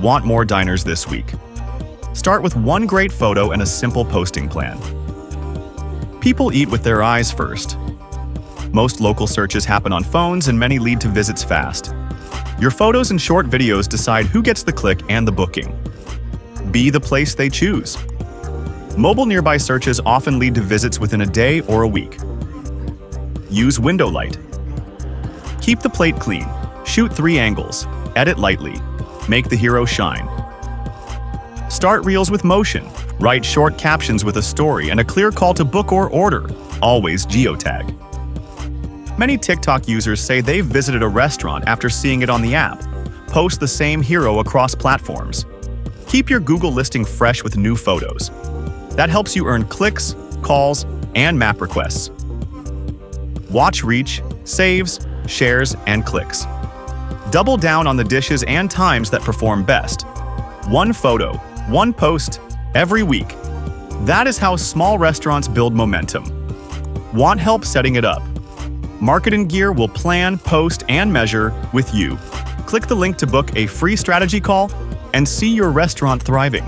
Want more diners this week? Start with one great photo and a simple posting plan. People eat with their eyes first. Most local searches happen on phones and many lead to visits fast. Your photos and short videos decide who gets the click and the booking. Be the place they choose. Mobile nearby searches often lead to visits within a day or a week. Use window light. Keep the plate clean. Shoot 3 angles. Edit lightly. Make the hero shine. Start reels with motion. Write short captions with a story and a clear call to book or order. Always geotag. Many TikTok users say they've visited a restaurant after seeing it on the app. Post the same hero across platforms. Keep your Google listing fresh with new photos. That helps you earn clicks, calls, and map requests. Watch reach, saves, shares, and clicks. Double down on the dishes and times that perform best. One photo, one post, every week. That is how small restaurants build momentum. Want help setting it up? MarketinGear will plan, post, and measure with you. Click the link to book a free strategy call and see your restaurant thriving.